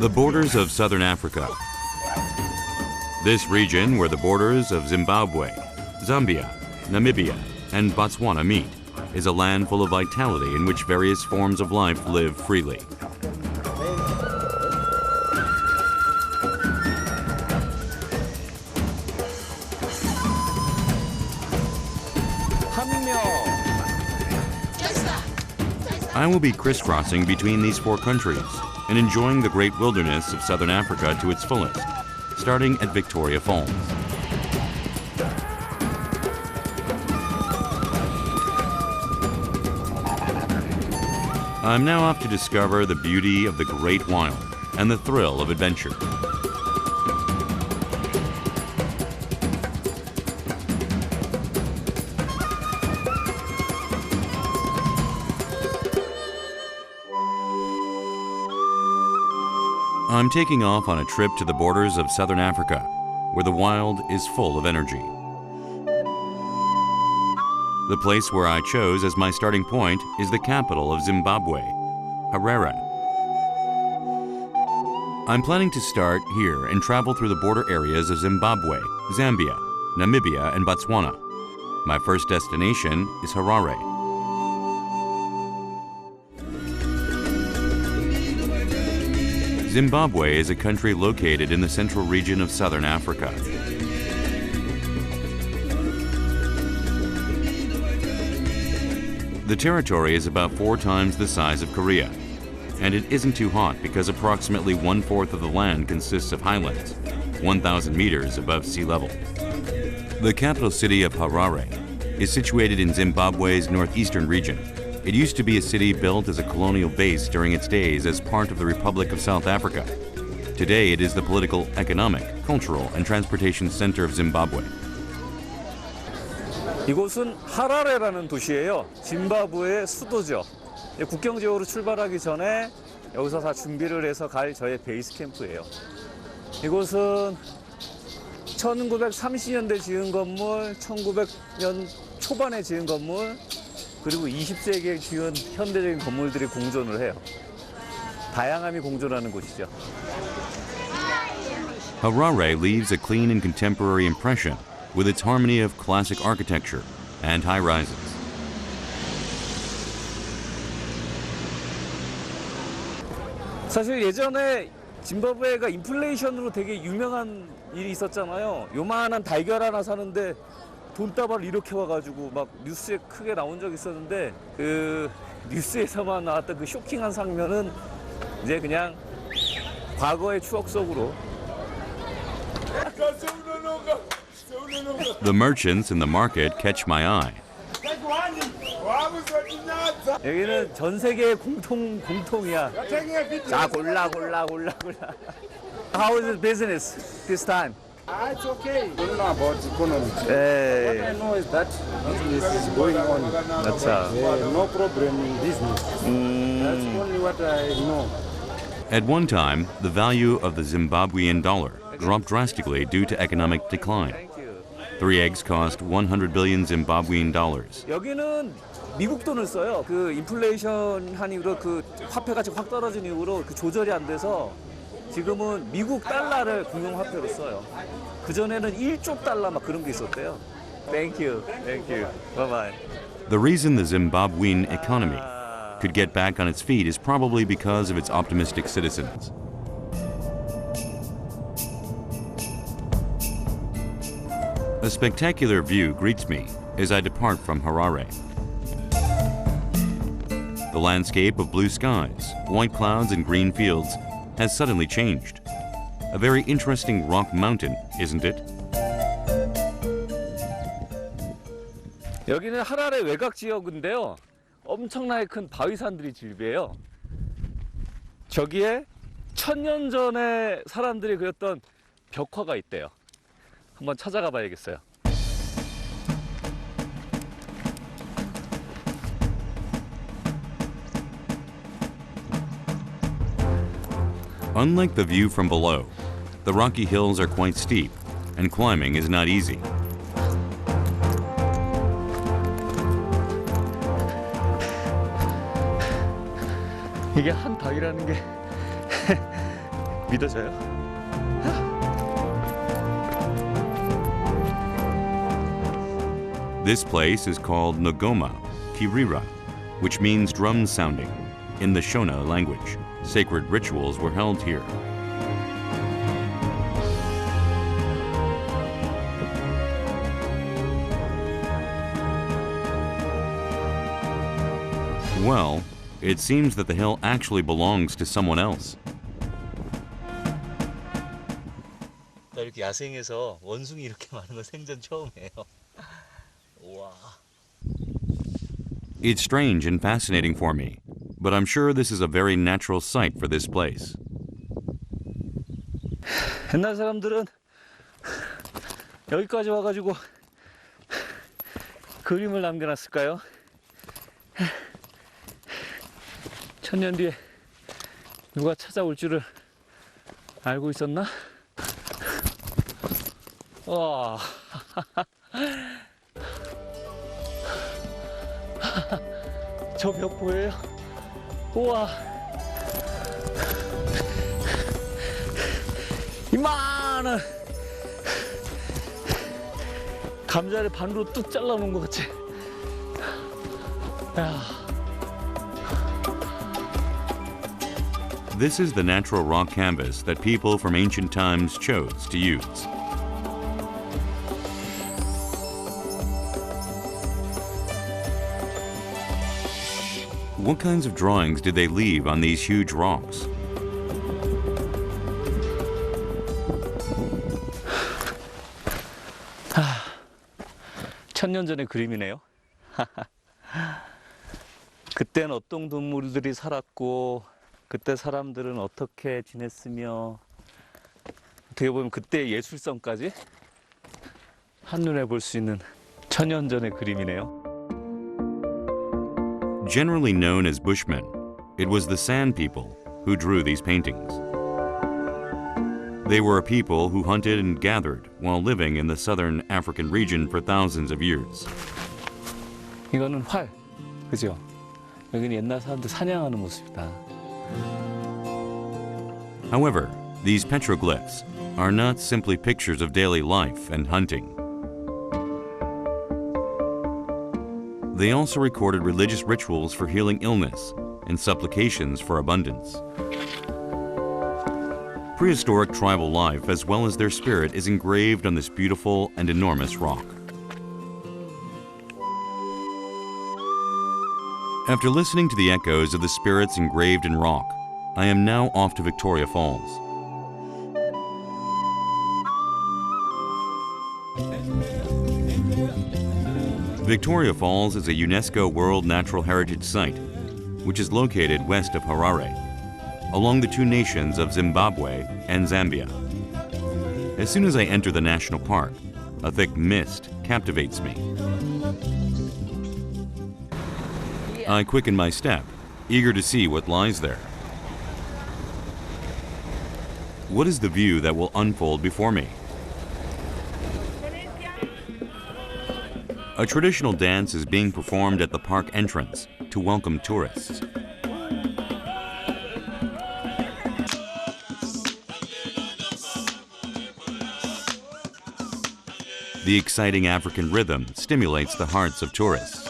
The borders of southern Africa. This region, where the borders of Zimbabwe, Zambia, Namibia, and Botswana meet, is a land full of vitality in which various forms of life live freely. I will be crisscrossing between these four countries and enjoying the great wilderness of southern Africa to its fullest, starting at Victoria Falls. I'm now off to discover the beauty of the great wild and the thrill of adventure. I'm taking off on a trip to the borders of southern Africa, where the wild is full of energy. The place where I chose as my starting point is the capital of Zimbabwe, Harare. I'm planning to start here and travel through the border areas of Zimbabwe, Zambia, Namibia, and Botswana. My first destination is Harare. Zimbabwe is a country located in the central region of southern Africa. The territory is about 4 times the size of Korea, and it isn't too hot because approximately 1/4 of the land consists of highlands, 1,000 meters above sea level. The capital city of Harare is situated in Zimbabwe's northeastern region. It used to be a city built as a colonial base during its days as part of the Republic of South Africa. Today it is the political, economic, cultural, and transportation center of Zimbabwe. 이곳은 하라레라는 도시예요. 짐바브웨의 수도죠. 국경 지역으로 출발하기 전에 여기서 다 준비를 해서 갈 저의 베이스 캠프예요. 이곳은 1930년대 지은 건물, 1900년 초반에 지은 건물, 그리고 20세기에 지은 현대적인 건물들이 공존을 해요. 다양함이 공존하는 곳이죠. Harare leaves a clean and contemporary impression with its harmony of classic architecture and high rises. 사실 예전에 짐바브웨가 인플레이션으로 되게 유명한 일이 있었잖아요. 요만한 달걀 하나 사는데 돈다발 이렇게 와가지고 막 뉴스에 크게 나온 적이 있었는데 그 뉴스에서만 나왔던 그 쇼킹한 장면은 이제 그냥 과거의 추억 속으로. The merchants in the market catch my eye. 여기는 전 세계의 공통이야. 자 골라. How is the business this time? It's okay. I don't know about economy. What I know is that business is going on. No problem in business. That's only what I know. At one time, the value of the Zimbabwean dollar dropped drastically due to economic decline. 3 eggs cost 100 billion Zimbabwean dollars. 여기는 미국 돈을 써요. 그 인플레이션 한 이후로 그 화폐 가치 확 떨어진 이후로 그 조절이 안 돼서 지금은 미국 달러를 공용화폐로 써요. 그전에는 1조 달러 막 그런 게 있었대요. Thank you. Bye-bye. The reason the Zimbabwean economy could get back on its feet is probably because of its optimistic citizens. A spectacular view greets me as I depart from Harare. The landscape of blue skies, white clouds, and green fields has suddenly changed. A very interesting rock mountain, isn't it? 여기는 하라레 외곽 지역인데요. 엄청나게 큰 바위산들이 질비해요. 저기에 1000년 전에 사람들이 그렸던 벽화가 있대요. 한번 찾아가 봐야겠어요. Unlike the view from below, the rocky hills are quite steep, and climbing is not easy. 이게 한 바위라는 게 믿어져요? This place is called Ngoma Kirira, which means drum sounding. In the Shona language, sacred rituals were held here. Well, it seems that the hill actually belongs to someone else. 나 이렇게 야생에서 원숭이 이렇게 많은 건 생전 처음이에요. 와. It's strange and fascinating for me, but I'm sure this is a very natural sight for this place. 옛날 사람들은 여기까지 와가지고 그림을 남겨놨을까요? 천년 뒤에 누가 찾아올 줄을 알고 있었나? 와. 저 벽 보여요? 우와. 이만한 감자를 반으로 뚝 잘라놓은 것 같아. 야. This is the natural rock canvas that people from ancient times chose to use. What kinds of drawings did they leave on these huge rocks? 천년 전의 그림이네요. 그땐 어떤 동물들이 살았고 그때 사람들은 어떻게 지냈으며 어떻게 보면 그때 예술성까지 한눈에 볼 수 있는 천년 전의 그림이네요. Generally known as Bushmen, it was the San people who drew these paintings. They were a people who hunted and gathered while living in the southern African region for thousands of years. 이거는 활, 그죠? 여기는 옛날 사람들 사냥하는 모습이다. However, these petroglyphs are not simply pictures of daily life and hunting. They also recorded religious rituals for healing illness and supplications for abundance. Prehistoric tribal life, as well as their spirit, is engraved on this beautiful and enormous rock. After listening to the echoes of the spirits engraved in rock, I am now off to Victoria Falls. Victoria Falls is a UNESCO World Natural Heritage Site, which is located west of Harare, along the two nations of Zimbabwe and Zambia. As soon as I enter the national park, a thick mist captivates me. I quicken my step, eager to see what lies there. What is the view that will unfold before me? A traditional dance is being performed at the park entrance to welcome tourists. The exciting African rhythm stimulates the hearts of tourists.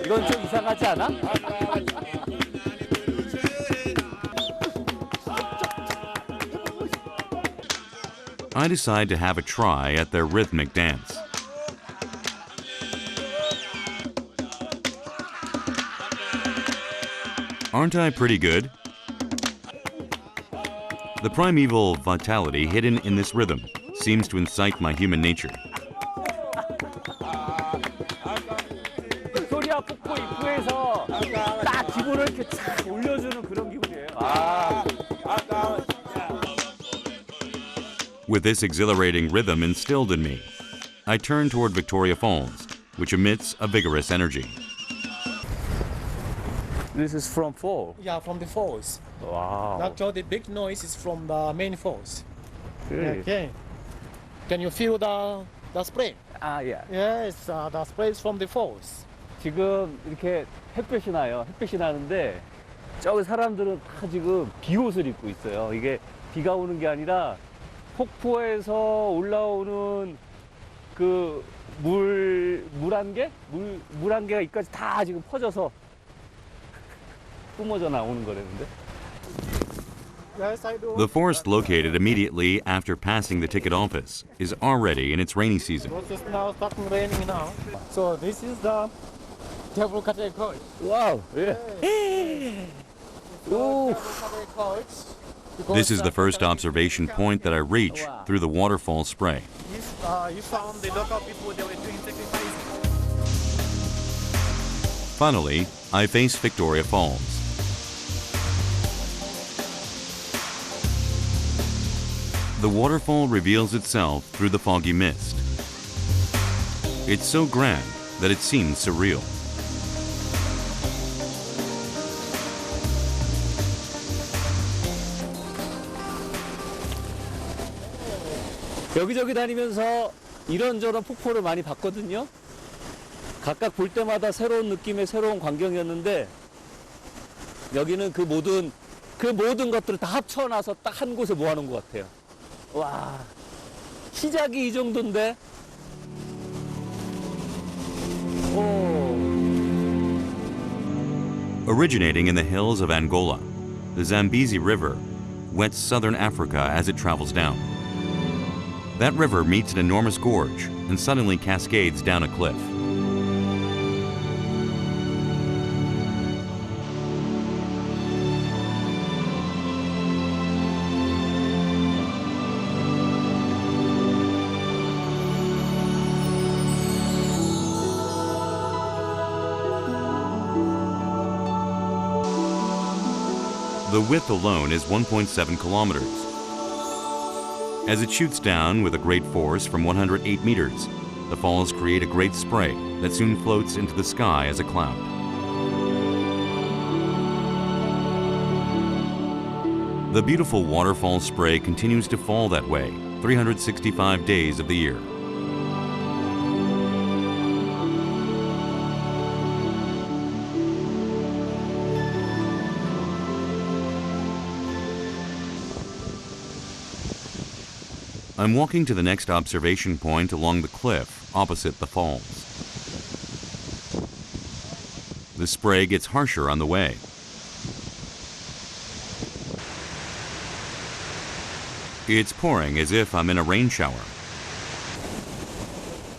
이건 좀 이상하지 않아? I decide to have a try at their rhythmic dance. Aren't I pretty good? The primeval vitality hidden in this rhythm seems to incite my human nature. 빅토리아 폭포 입구에서 딱 기분을 이렇게 착 올려주는 그런 기분이에요. With this exhilarating rhythm instilled in me, I turn toward Victoria Falls, which emits a vigorous energy. This is from fall. Yeah, from the falls. Wow. Actually, the big noise is from the main falls. Really? Okay. Can you feel the spray? yeah. Yes, the spray is from the falls. 지금 이렇게 햇볕이 나요. 햇볕이 나는데 저기 사람들은 다 지금 비옷을 입고 있어요. 이게 비가 오는 게 아니라 폭포에서 올라오는 그 물안개가 이까지 다 지금 퍼져서 뿜어져 나오는 거라는데. Yes, I do. The forest located immediately after passing the ticket office is already in its rainy season. It's just now starting raining now. So this is the devil category. 와우. 예. 오. This is the first observation point that I reach through the waterfall spray. You found the local people, they were doing sacrifice. Finally, I face Victoria Falls. The waterfall reveals itself through the foggy mist. It's so grand that it seems surreal. 여기저기 다니면서 이런저런 폭포를 많이 봤거든요. 각각 볼 때마다 새로운 느낌의 새로운 광경이었는데 여기는 그 모든 것들을 다 합쳐놔서 딱 한 곳에 모아놓은 것 같아요. 와, 시작이 이 정도인데. 오. Originating in the hills of Angola, the Zambezi River wets southern Africa as it travels down. That river meets an enormous gorge and suddenly cascades down a cliff. The width alone is 1.7 kilometers. As it shoots down with a great force from 108 meters, the falls create a great spray that soon floats into the sky as a cloud. The beautiful waterfall spray continues to fall that way 365 days of the year. I'm walking to the next observation point along the cliff opposite the falls. The spray gets harsher on the way. It's pouring as if I'm in a rain shower.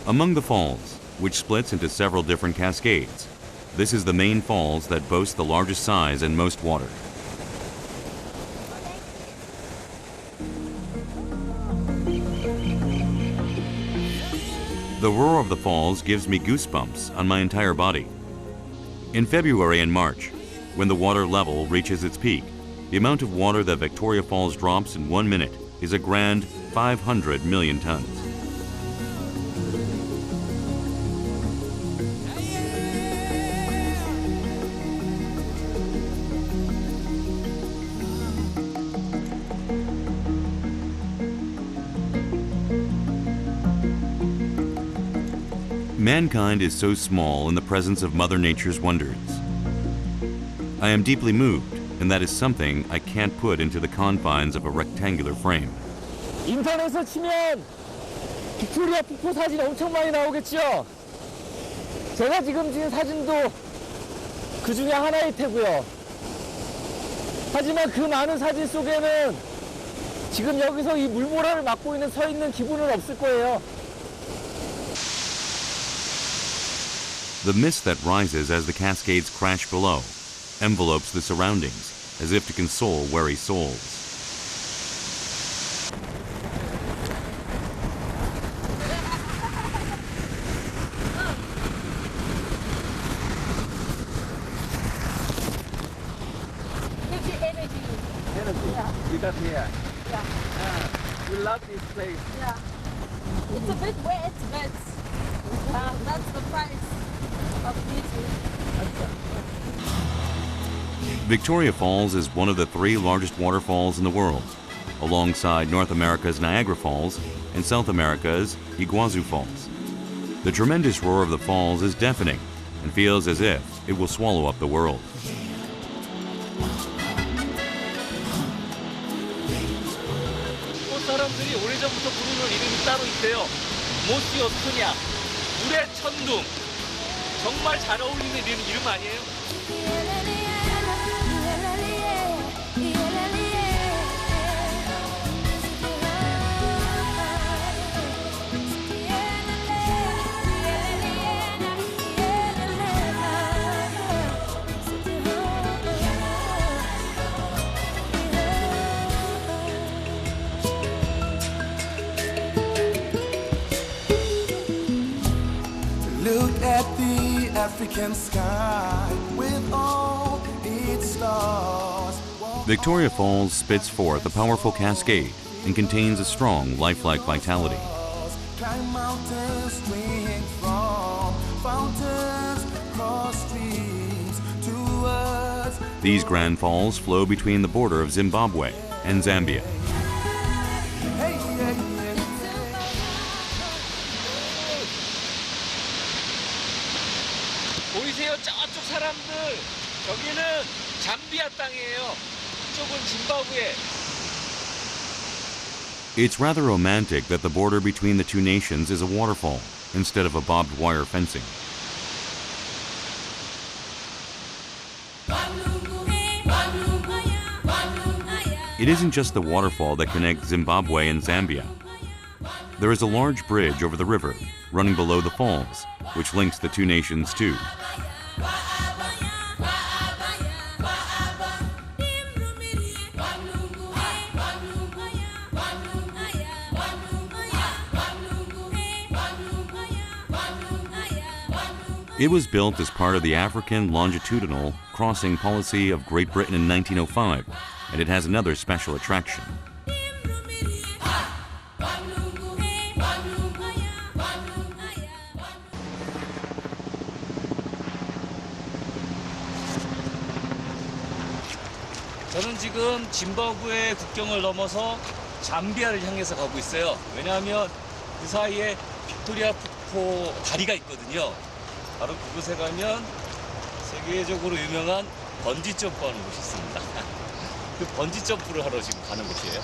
Among the falls, which splits into several different cascades, this is the main falls that boast the largest size and most water. The roar of the falls gives me goosebumps on my entire body. In February and March, when the water level reaches its peak, the amount of water that Victoria Falls drops in 1 minute is a grand 500 million tons. Mankind is so small in the presence of Mother Nature's wonders. I am deeply moved, and that is something I can't put into the confines of a rectangular frame. 인터넷에 치면 빅토리아 폭포 사진 엄청 많이 나오겠죠? 제가 지금 찍은 사진도 그 중에 하나일 테고요. 하지만 그 많은 사진 속에는 지금 여기서 이 물보라를 막고 있는 서 있는 기분은 없을 거예요. The mist that rises as the cascades crash below envelopes the surroundings as if to console weary souls. Gives you energy. Energy. Yeah. You got here. Yeah. We love this place. Yeah. It's a bit wet, but that's the price of beauty. Victoria Falls is one of the 3 largest waterfalls in the world, alongside North America's Niagara Falls and South America's Iguazu Falls. The tremendous roar of the falls is deafening and feels as if it will swallow up the world. 사람들이 오래전부터 부르는 이름이 따로 있대요. 모스요스냐, 물의 천둥. 정말 잘 어울리는 이름 아니에요? Look at the African sky with all its stars. Victoria Falls spits forth a powerful cascade and contains a strong lifelike vitality. Climb mountains, drink from fountains, cross streams towards. These grand falls flow between the border of Zimbabwe and Zambia. Hey, yeah, yeah. 보이세요? 저쪽 사람들. 여기는 잠비아 땅이에요. 이쪽은 짐바브웨. It's rather romantic that the border between the two nations is a waterfall instead of a barbed wire fencing. It isn't just the waterfall that connects Zimbabwe and Zambia. There is a large bridge over the river running below the falls, which links the two nations too. It was built as part of the African longitudinal crossing policy of Great Britain in 1905, and it has another special attraction. 저는 지금 짐바브웨 국경을 넘어서 잠비아를 향해서 가고 있어요. 왜냐하면 그 사이에 빅토리아 폭포 다리가 있거든요. 바로 그곳에 가면 세계적으로 유명한 번지 점프하는 곳이 있습니다. 그 번지 점프를 하러 지금 가는 곳이에요.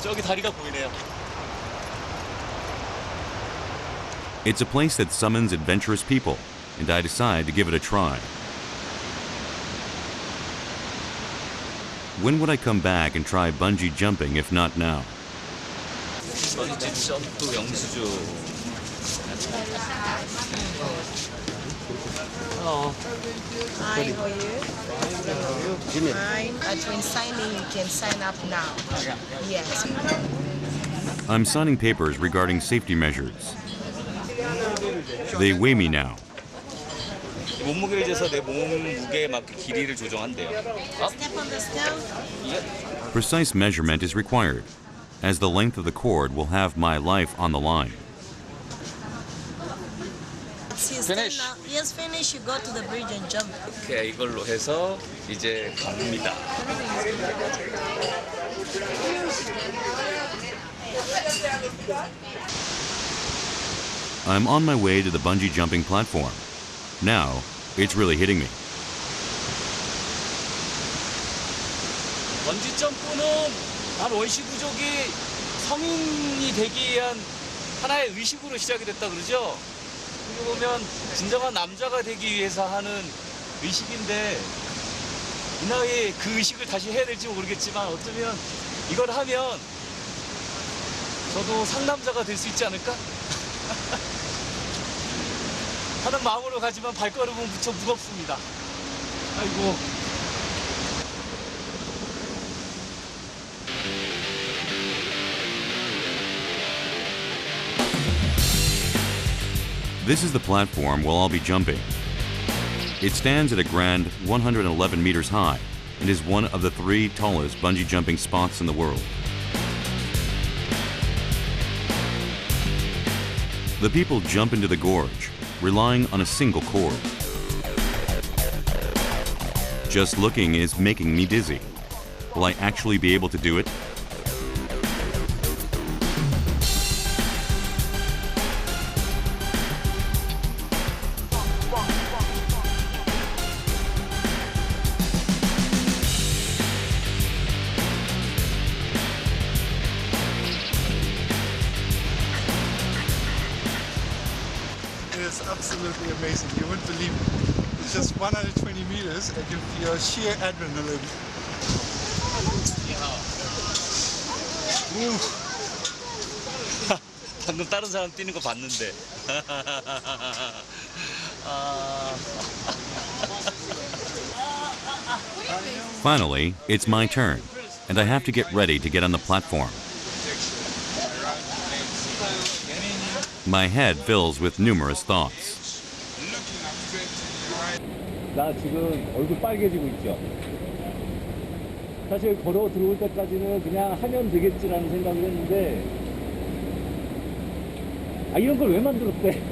저기 다리가 보이네요. It's a place that summons adventurous people, and I decide to give it a try. When would I come back and try bungee jumping if not now? 번지 점프 영수증. Hi, how are you? Fine. But when signing, you can sign up now. Yes. I'm signing papers regarding safety measures. They weigh me now. 몸무게를 재서 내 몸무게에 맞게 길이를 조정한대요. Step on the scale. Precise measurement is required, as the length of the cord will have my life on the line. Finish. Yes, finish. You go to the bridge and jump. 오케이, 이걸로 해서 이제 갑니다. I'm on my way to the bungee jumping platform. Now, it's really hitting me. 번지 점프는 한 원시 부족이 성인이 되기 위한 하나의 의식으로 시작이 됐다 그러죠. 그리고 보면 진정한 남자가 되기 위해서 하는 의식인데 이 나이에 그 의식을 다시 해야 될지 모르겠지만 어쩌면 이걸 하면 저도 상남자가 될 수 있지 않을까? 하는 마음으로 가지만 발걸음은 무척 무겁습니다. 아이고. This is the platform where I'll be jumping. It stands at a grand 111 meters high and is one of the 3 tallest bungee jumping spots in the world. The people jump into the gorge, relying on a single cord. Just looking is making me dizzy. Will I actually be able to do it? absolutely amazing. You wouldn't believe it. It's just 120 meters and you feel sheer adrenaline. 방금 다른 사람 뛰는 거 봤는데. Finally, it's my turn, and I have to get ready to get on the platform. My head fills with numerous thoughts. 나 지금 얼굴 빨개지고 있죠. 사실 걸어 들어올 때까지는 그냥 하면 되겠지라는 생각을 했는데, 아 이런 걸 왜 만들었대?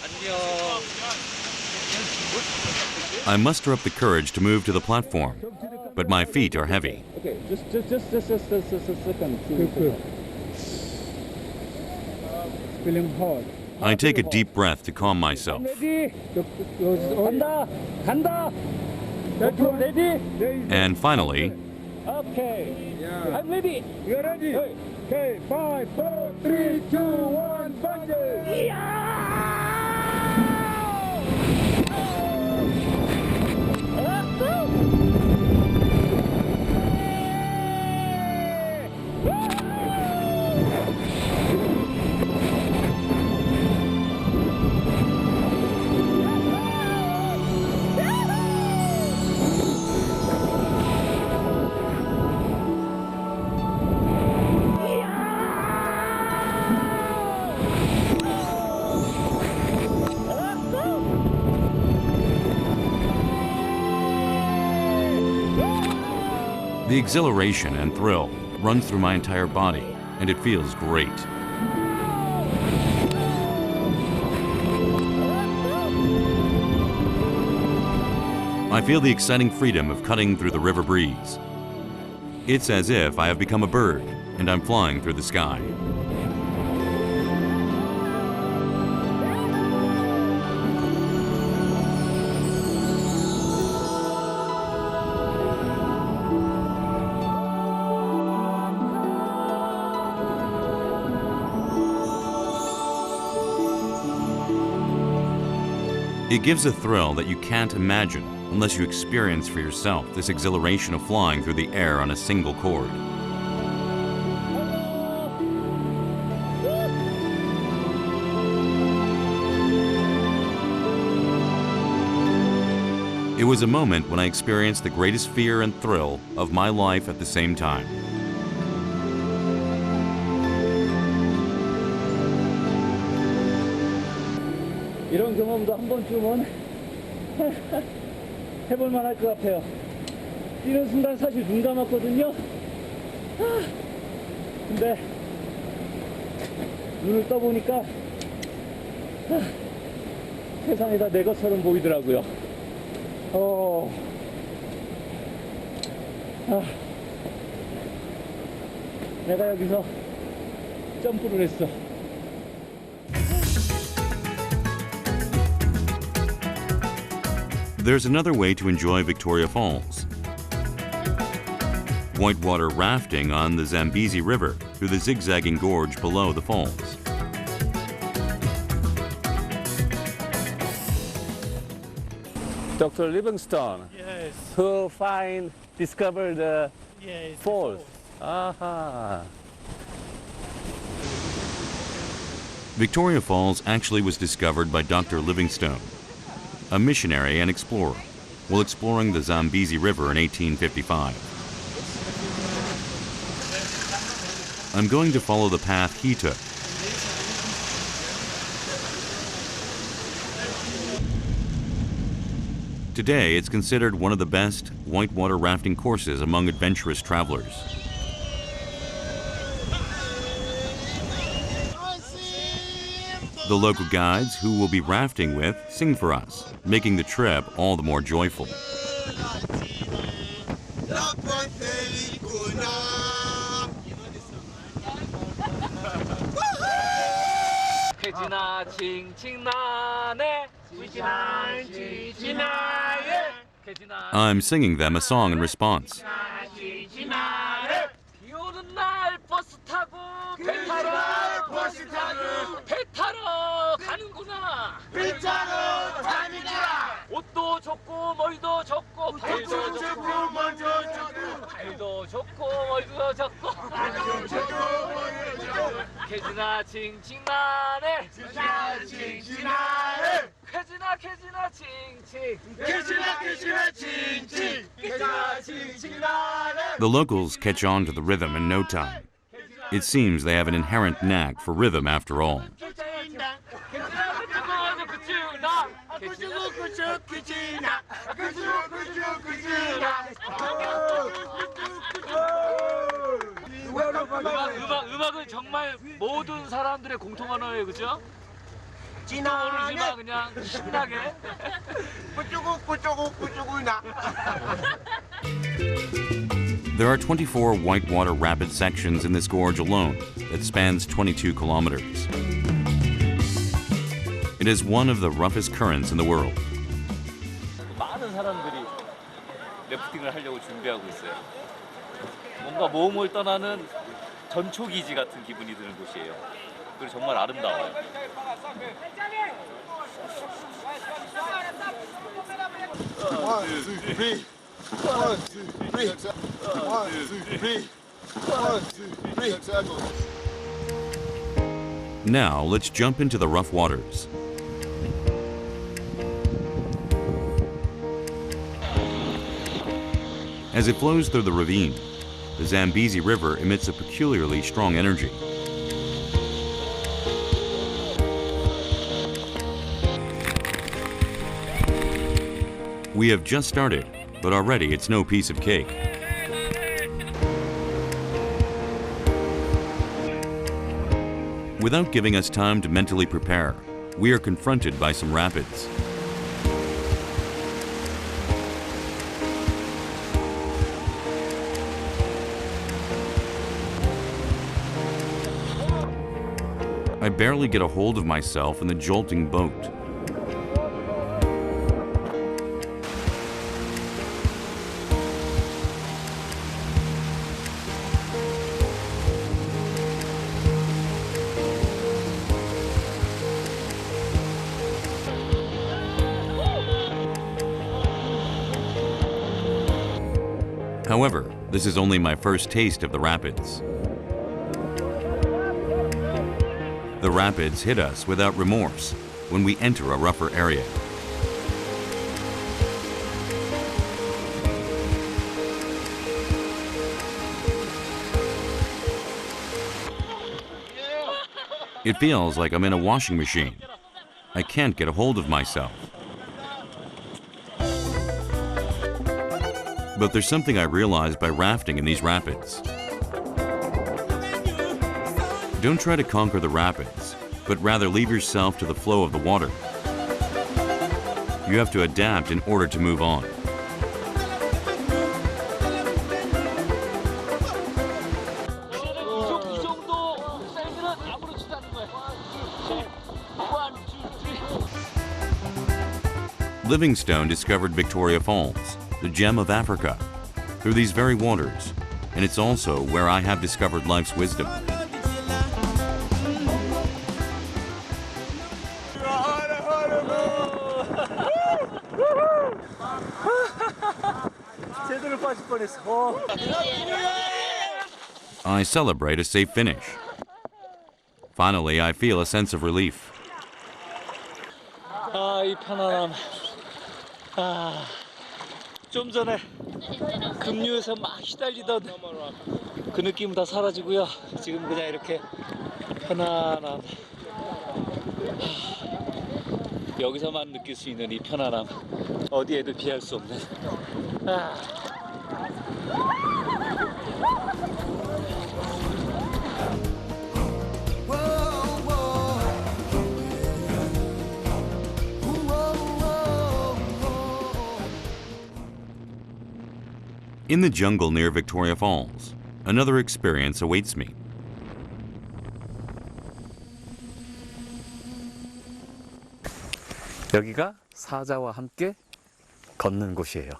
안녕. I muster up the courage to move to the platform, but my feet are heavy. Okay, just a second. Feeling hard. I take a deep breath to calm myself. Ready? 간다. Ready? And finally, Okay. Yeah. I'm ready. You're ready. Okay. 5, 4, 3, 2, 1, bungee. the exhilaration and thrill runs through my entire body, and it feels great. I feel the exciting freedom of cutting through the river breeze. It's as if I have become a bird, and I'm flying through the sky. It gives a thrill that you can't imagine unless you experience for yourself this exhilaration of flying through the air on a single cord. It was a moment when I experienced the greatest fear and thrill of my life at the same time. 이런 경험도 한 번쯤은 해볼 만할 것 같아요. 뛰는 순간 사실 눈 감았거든요. 근데 눈을 떠보니까 세상이 다 내 것처럼 보이더라고요. 내가 여기서 점프를 했어. There's another way to enjoy Victoria Falls. Whitewater rafting on the Zambezi River through the zigzagging gorge below the falls. Dr. Livingstone, Yes. who discovered the Yes. falls. Aha. Victoria Falls actually was discovered by Dr. Livingstone, a missionary and explorer, while exploring the Zambezi River in 1855. I'm going to follow the path he took. Today, it's considered one of the best whitewater rafting courses among adventurous travelers. The local guides who we'll be rafting with sing for us, making the trip all the more joyful. I'm singing them a song in response. 비 오는 날 버스 타고 배 타러 배 타러 가는구나. 배 타러 가는구나. 옷도 좁고 머리도 좁고 발도 좁고 머리도 좁고 발도 좁고 머리도 좁고 발도 좁고 머리도 좁고 개지나 칭칭나네 개지나 칭칭나네 개지나 칭칭 개지나 칭칭 개지나 칭칭나네. The locals catch on to the rhythm in no time. It seems they have an inherent knack for rhythm after all. 음악은 정말 모든 사람들의 공통 언어예요, 그죠? 모르지만 그냥 신나게. There are 24 Whitewater Rapids sections in this gorge alone that spans 22 kilometers. It is one of the roughest currents in the world. 많은 사람들이 래프팅을 하려고 준비하고 있어요. 뭔가 모험을 떠나는 전초기지 같은 기분이 드는 곳이에요. 그리고 정말 아름다워요. Now let's jump into the rough waters. As it flows through the ravine, the Zambezi River emits a peculiarly strong energy. We have just started, but already it's no piece of cake. Without giving us time to mentally prepare, we are confronted by some rapids. I barely get a hold of myself in the jolting boat. However, this is only my first taste of the rapids. The rapids hit us without remorse when we enter a rougher area. It feels like I'm in a washing machine. I can't get a hold of myself. But there's something I realized by rafting in these rapids. Don't try to conquer the rapids, but rather leave yourself to the flow of the water. You have to adapt in order to move on. Livingstone discovered Victoria Falls, the gem of Africa, through these very waters, and it's also where I have discovered life's wisdom. I celebrate a safe finish. Finally, I feel a sense of relief. 이 편안함. 좀 전에 급류에서 막 시달리던 그 느낌은 다 사라지고요. 지금 그냥 이렇게 편안함. 여기서만 느낄 수 있는 이 편안함. 어디에도 비할 수 없는. In the jungle near Victoria Falls, another experience awaits me. 여기가 사자와 함께 걷는 곳이에요.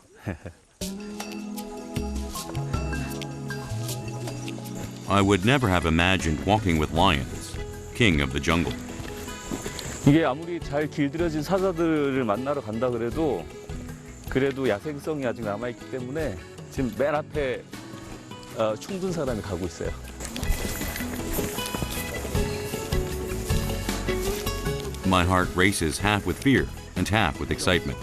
I would never have imagined walking with lions, king of the jungle. 이게 아무리 잘 길들여진 사자들을 만나러 간다 그래도 야생성이 아직 남아있기 때문에 지금 맨 앞에 충둔 사람이 가고 있어요. My heart races half with fear and half with excitement.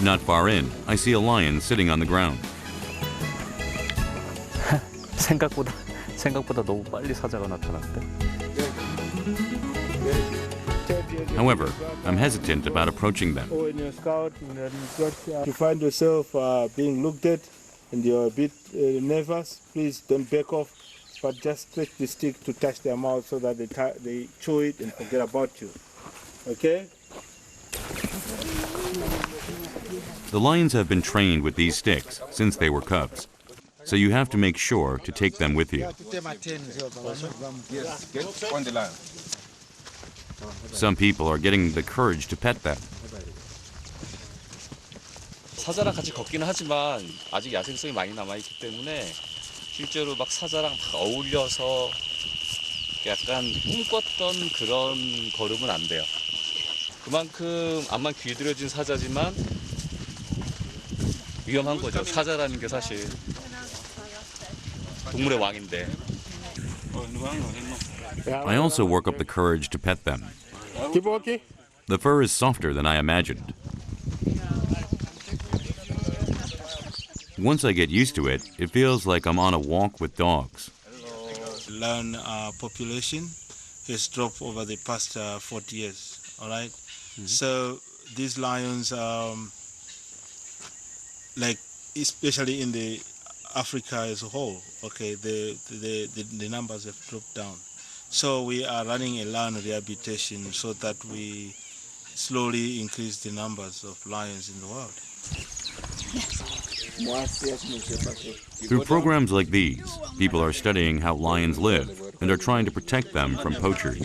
Not far in, I see a lion sitting on the ground. 생각보다 너무 빨리 사자가 나타났대. However, I'm hesitant about approaching them. When you're scout and you find yourself being looked at and you're a bit nervous, please don't back off, but just stretch the stick to touch their mouth so that they chew it and forget about you. Okay? The lions have been trained with these sticks since they were cubs, so you have to make sure to take them with you. Some people are getting the courage to pet them. 사자랑 같이 걷기는 하지만 아직 야생성이 많이 남아있기 때문에 실제로 막 사자랑 막 어울려서 약간 꿈꿨던 그런 걸음은 안 돼요. 그만큼 암만 길들여진 사자지만 위험한 거죠. 사자라는 게 사실 동물의 왕인데. I also work up the courage to pet them. Keep walking. The fur is softer than I imagined. Once I get used to it, it feels like I'm on a walk with dogs. Lion population has dropped over the past 40 years, all right? So these lions, like especially in the Africa as a whole, okay, the numbers have dropped down. So we are running a lion rehabilitation so that we slowly increase the numbers of lions in the world. Through programs like these, people are studying how lions live and are trying to protect them from poachers.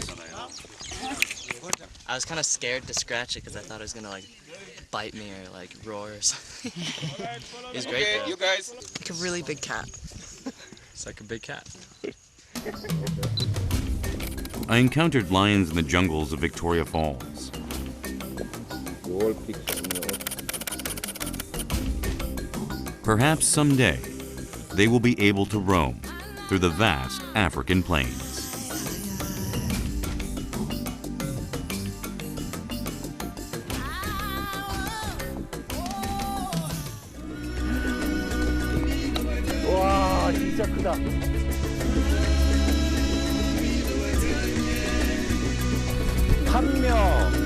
I was kind of scared to scratch it because I thought it was going to like bite me or like roar or something. It was great though. You guys. Like a really big cat. It's like a big cat. I encountered lions in the jungles of Victoria Falls. Perhaps someday, they will be able to roam through the vast African plains. 와, 진짜 크다. 한 명.